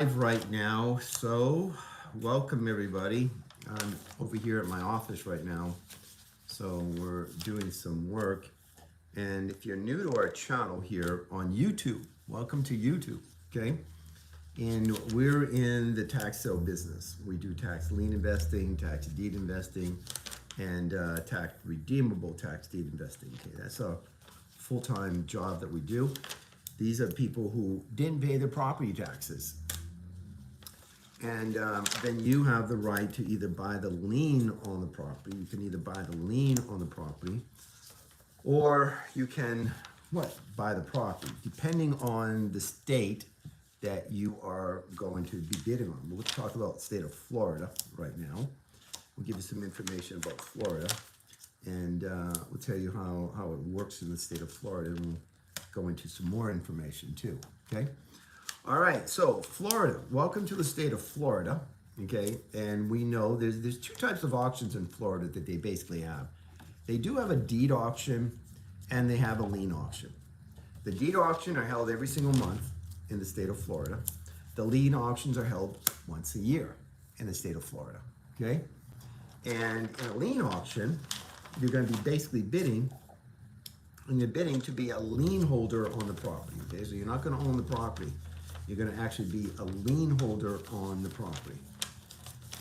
Right now, so welcome everybody. I'm over here at my office right now, so we're doing some work. And if you're new to our channel here on YouTube, welcome to YouTube, okay? And we're in the tax sale business. We do tax lien investing, tax deed investing, and tax redeemable tax deed investing. Okay, that's a full-time job that we do. These are people who didn't pay their property taxes. And then you have the right to either buy the lien on the property. You can either buy the lien on the property, or you can, buy the property, depending on the state that you are going to be bidding on. We'll talk about the state of Florida right now. We'll give you some information about Florida, and we'll tell you how it works in the state of Florida, and we'll go into some more information too, okay? All right, so Florida, welcome to the state of Florida, okay? And we know there's two types of auctions in Florida that they basically have. They do have a deed auction and they have a lien auction. The deed auction are held every single month in the state of Florida. The lien auctions are held once a year in the state of Florida, okay? And in a lien auction, you're gonna be basically bidding, and you're bidding to be a lien holder on the property, okay? So you're not gonna own the property. You're going to actually be a lien holder on the property.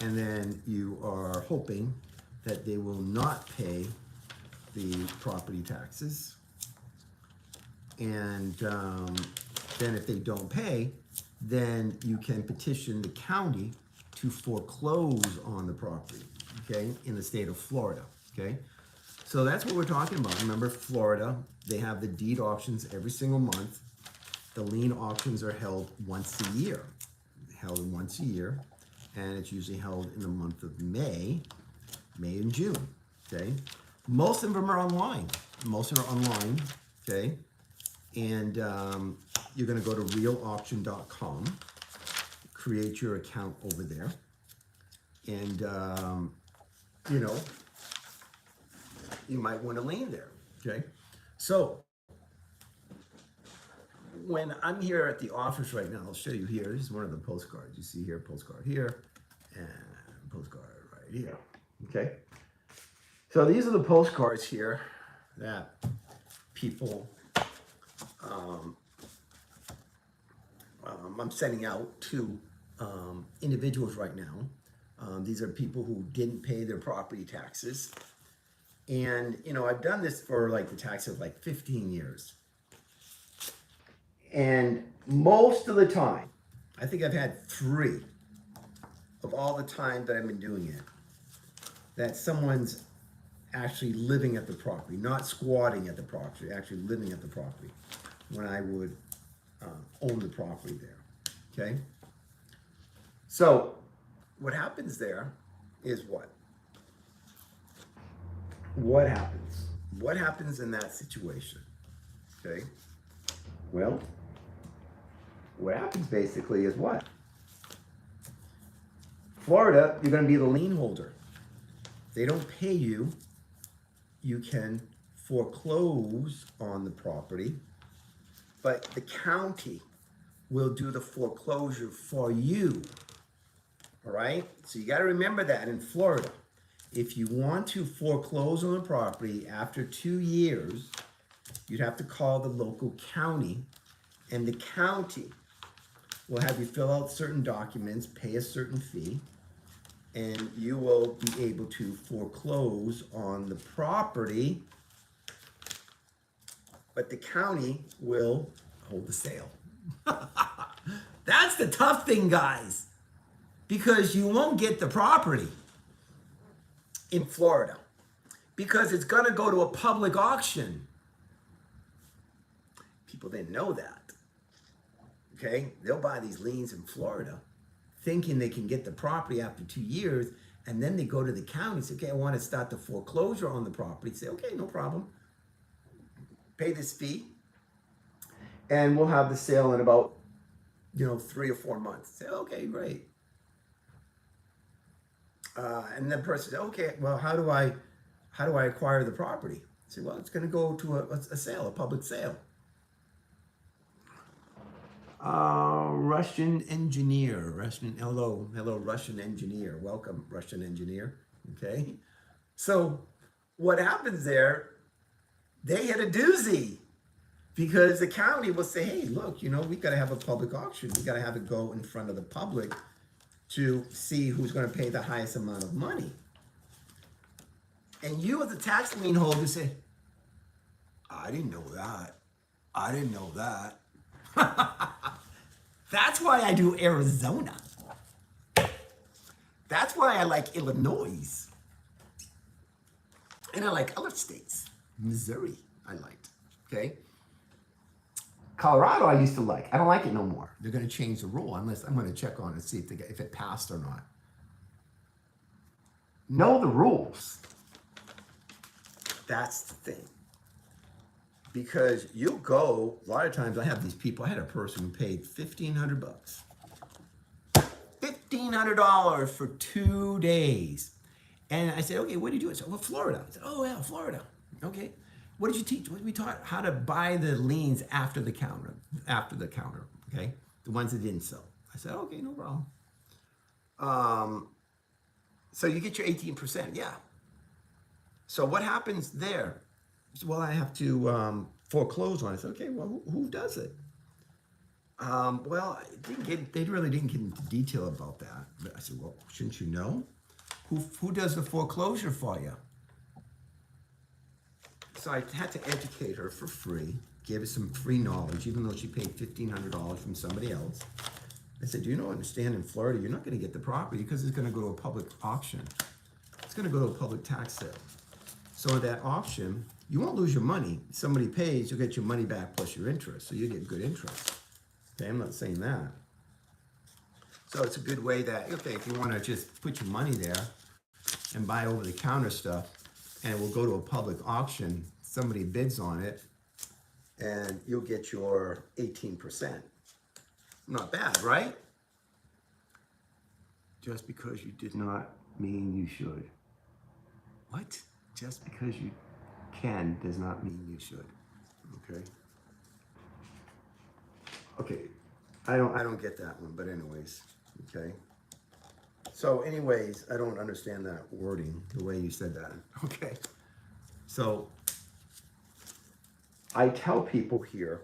And then you are hoping that they will not pay the property taxes. And then if they don't pay, then you can petition the county to foreclose on the property, okay, in the state of Florida, okay? So that's what we're talking about. Remember, Florida, they have the deed auctions every single month. The lien auctions are held once a year, and it's usually held in the month of May and June, okay? Most of them are online, okay? And you're gonna go to realauction.com, create your account over there, and you might want to lien there, okay? So, when I'm here at the office right now, I'll show you here. This is one of the postcards. You see here, postcard here, and postcard right here. Okay. So these are the postcards here that people, I'm sending out to individuals right now. These are people who didn't pay their property taxes. And, I've done this for the tax of 15 years. And most of the time, I think I've had 3 of all the time that I've been doing it, that someone's actually living at the property, not squatting at the property, actually living at the property when I would own the property there, okay? So what happens there is what? What happens? What happens in that situation, okay? Well, what happens basically is what? Florida, you're going to be the lien holder. If they don't pay you, you can foreclose on the property, but the county will do the foreclosure for you. All right? So you got to remember that in Florida. If you want to foreclose on the property after 2 years, you'd have to call the local county, and the county will have you fill out certain documents, pay a certain fee, and you will be able to foreclose on the property, but the county will hold the sale. That's the tough thing, guys, because you won't get the property in Florida because it's going to go to a public auction. People didn't know that. Okay, they'll buy these liens in Florida thinking they can get the property after 2 years, and then they go to the county and say, okay, I want to start the foreclosure on the property. Say, okay, no problem. Pay this fee, and we'll have the sale in about 3 or 4 months. Say, okay, great. And then the person says, okay, well, how do I acquire the property? I say, well, it's going to go to a sale, a public sale. Russian engineer, hello, Russian engineer. Welcome, Russian engineer. Okay. So what happens there, they had a doozy because the county will say, hey, look, we got to have a public auction. We got to have it go in front of the public to see who's going to pay the highest amount of money. And you as a tax lien holder say, I didn't know that. I didn't know that. That's why I do Arizona. That's why I like Illinois. And I like other states. Missouri, I liked. Okay? Colorado, I used to like. I don't like it no more. They're going to change the rule unless I'm going to check on it and see if it passed or not. Know the rules. That's the thing. Because you go, a lot of times I have these people, I had a person who paid $1,500. $1,500 for 2 days. And I said, okay, what did you do? I said, well, Florida. I said, oh, yeah, Florida. Okay. What did you teach? What did we taught? How to buy the liens after the counter, okay? The ones that didn't sell. I said, okay, no problem. So you get your 18%, yeah. So what happens there? Well, I have to foreclose on it. I said, okay, well, who does it? Well, they really didn't get into detail about that. But I said, well, shouldn't you know? Who does the foreclosure for you? So I had to educate her for free, gave her some free knowledge, even though she paid $1,500 from somebody else. I said, do you understand in Florida, you're not going to get the property because it's going to go to a public auction. It's going to go to a public tax sale. So at that auction, you won't lose your money. If somebody pays, you'll get your money back plus your interest. So you get good interest. Okay, I'm not saying that. So it's a good way that, okay, if you want to just put your money there and buy over-the-counter stuff, and it will go to a public auction, somebody bids on it, and you'll get your 18%. Not bad, right? Just because you did not mean you should. What? Just because you can does not mean you should. Okay. Okay. I don't get that one, but anyways, okay. So anyways, I don't understand that wording, the way you said that. Okay. So I tell people here,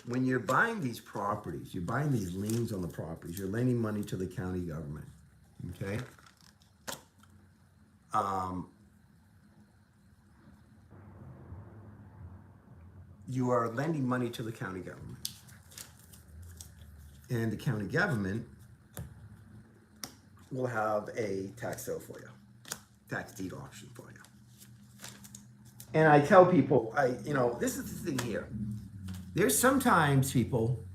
when you're buying these properties, you're buying these liens on the properties, you're lending money to the county government. Okay. You are lending money to the county government. And the county government will have a tax sale for you, tax deed auction for you. And I tell people, this is the thing here. There's sometimes people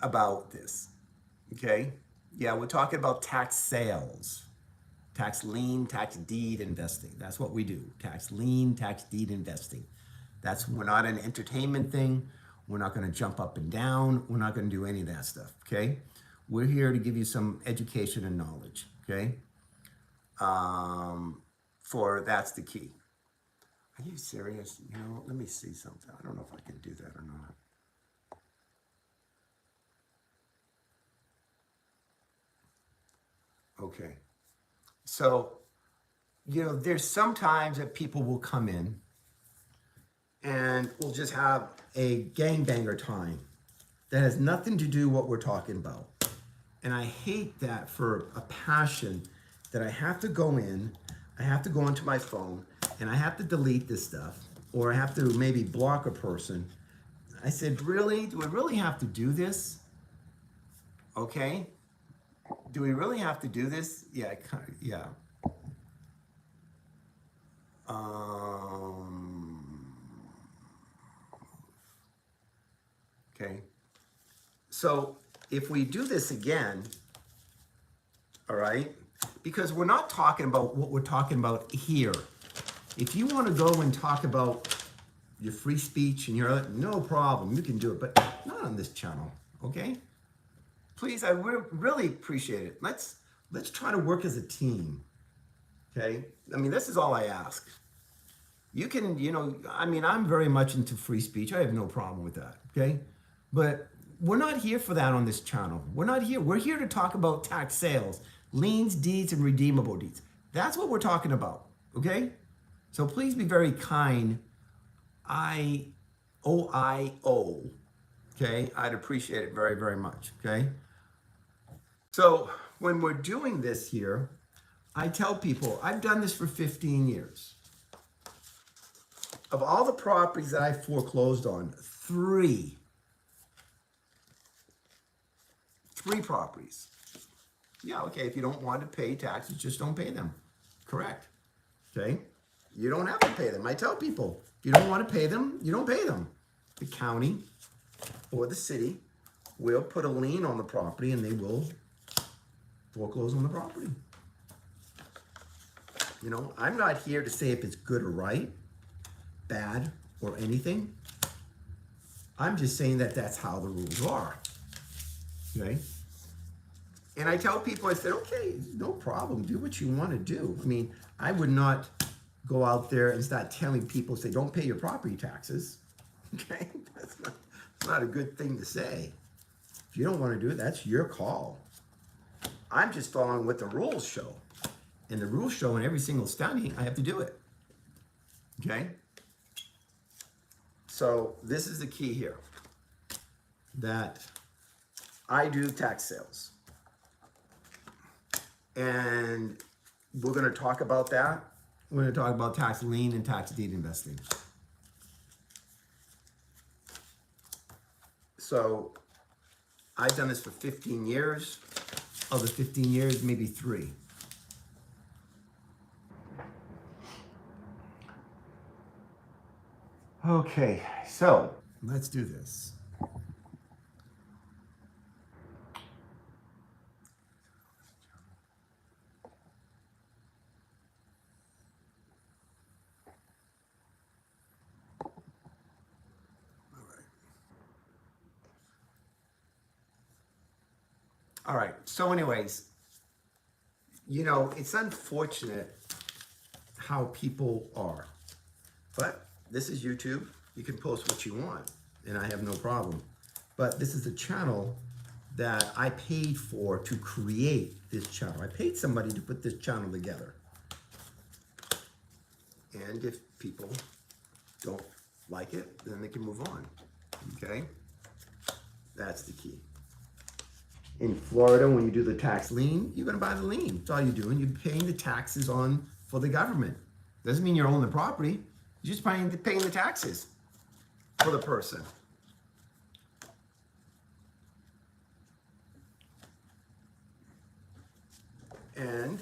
about this, okay? Yeah, we're talking about tax sales, tax lien, tax deed investing. That's what we do, tax lien, tax deed investing. We're not an entertainment thing. We're not going to jump up and down. We're not going to do any of that stuff, okay? We're here to give you some education and knowledge, okay? That's the key. Are you serious? Let me see something. I don't know if I can do that or not. Okay. So, there's sometimes that people will come in and we'll just have a gangbanger time that has nothing to do what we're talking about. And I hate that for a passion that I have to go onto my phone and I have to delete this stuff, or I have to maybe block a person. I said, really? Do we really have to do this? Okay. Do we really have to do this? Yeah, yeah. Okay. So if we do this again, all right, because we're not talking about what we're talking about here. If you want to go and talk about your free speech and your no problem, you can do it, but not on this channel, okay? Please, I really appreciate it. Let's try to work as a team, okay? I mean, this is all I ask. You can, I'm very much into free speech. I have no problem with that, okay? But we're not here for that on this channel. We're not here. We're here to talk about tax sales, liens, deeds, and redeemable deeds. That's what we're talking about, okay? So please be very kind. OIO, okay? I'd appreciate it very, very much, okay? So when we're doing this here, I tell people, I've done this for 15 years. Of all the properties that I foreclosed on, three properties. Yeah, okay, if you don't want to pay taxes, just don't pay them. Correct. Okay? You don't have to pay them. I tell people, if you don't want to pay them, you don't pay them. The county or the city will put a lien on the property and they will foreclose on the property. You know, I'm not here to say if it's good or right, bad, or anything. I'm just saying that that's how the rules are. Okay? And I tell people, I said, okay, no problem. Do what you want to do. I mean, I would not go out there and start telling people, say, don't pay your property taxes. Okay? That's not a good thing to say. If you don't want to do it, that's your call. I'm just following what the rules show. And the rules show in every single study, I have to do it. Okay? So this is the key here. That I do tax sales. And we're going to talk about that. We're going to talk about tax lien and tax deed investing. So I've done this for 15 years. Of the 15 years, maybe 3. Okay, so let's do this. All right, so anyways, you know, it's unfortunate how people are, but this is YouTube. You can post what you want, and I have no problem. But this is a channel that I paid for to create this channel. I paid somebody to put this channel together. And if people don't like it, then they can move on, okay? That's the key. In Florida, when you do the tax lien, you're gonna buy the lien. That's all you're doing. You're paying the taxes on for the government. Doesn't mean you're owning the property. You're just paying the taxes for the person. And,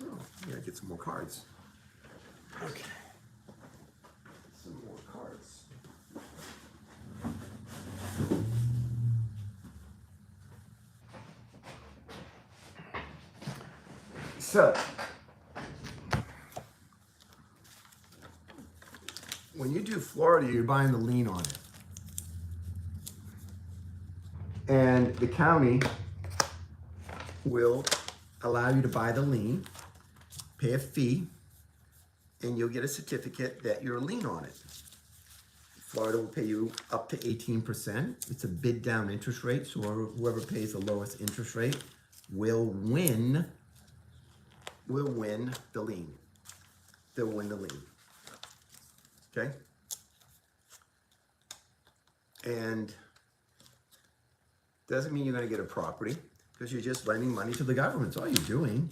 oh, I gotta get some more cards. Okay. Some more cards. So, when you do Florida, you're buying the lien on it. And the county will allow you to buy the lien, pay a fee, and you'll get a certificate that you're a lien on it. Florida will pay you up to 18%. It's a bid down interest rate, so whoever pays the lowest interest rate will win the lien. They'll win the lien. Okay? And doesn't mean you're going to get a property because you're just lending money to the government. That's all you're doing.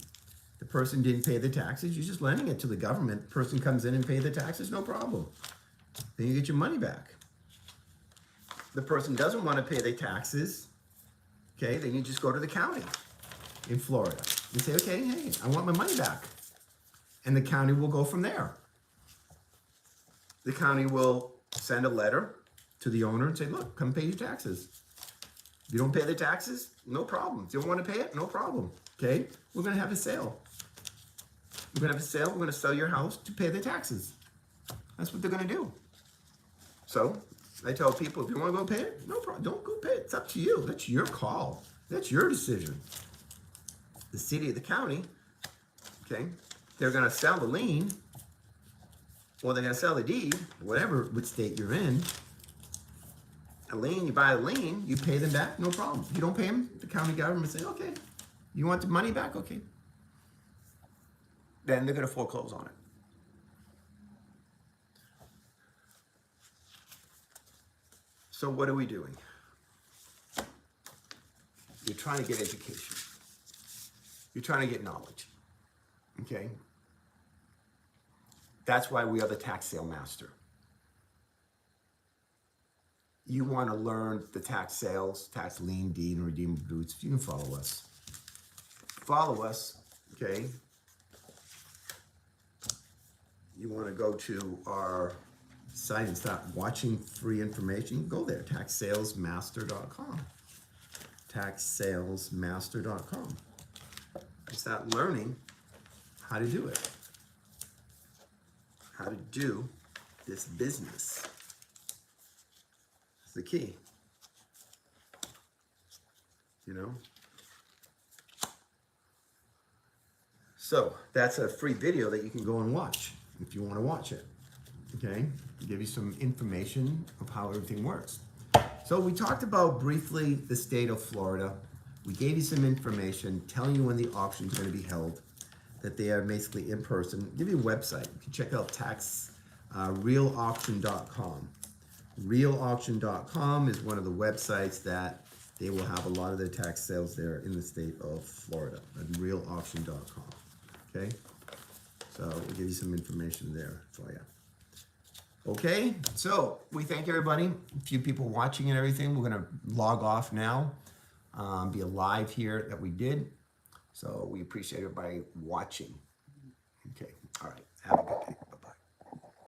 The person didn't pay the taxes. You're just lending it to the government. The person comes in and pays the taxes, no problem. Then you get your money back. The person doesn't want to pay the taxes, okay, then you just go to the county in Florida. You say, okay, hey, I want my money back. And the county will go from there. The county will send a letter to the owner and say, look, come pay your taxes. If you don't pay the taxes, no problem. If you don't want to pay it, no problem. Okay? We're going to have a sale. We're going to have a sale. We're going to sell your house to pay the taxes. That's what they're going to do. So I tell people, if you want to go pay it, no problem. Don't go pay it. It's up to you. That's your call. That's your decision. The city, the county, okay, they're going to sell the lien, Or they're going to sell the deed, whatever which state you're in. A lien, you buy a lien, you pay them back, no problem. If you don't pay them, the county government say, okay, you want the money back? Okay. Then they're going to foreclose on it. So what are we doing? You're trying to get education. You're trying to get knowledge. Okay? That's why we are the tax sale master. You want to learn the tax sales, tax lien, deed, and redeemable goods, you can follow us. Follow us, okay? You want to go to our site and start watching free information, go there, taxsalesmaster.com. Taxsalesmaster.com. And start learning how to do it. How to do this business. That's the key. You know? So that's a free video that you can go and watch if you want to watch it. Okay? Give you some information of how everything works. So we talked about briefly the state of Florida. We gave you some information telling you when the auction is going to be held, that they are basically in person. Give you a website. You can check out realauction.com. Realauction.com is one of the websites that they will have a lot of their tax sales there in the state of Florida at realauction.com. Okay? So we'll give you some information there for you. Okay, so we thank everybody. A few people watching and everything. We're going to log off now. Be a live here that we did. So we appreciate everybody watching.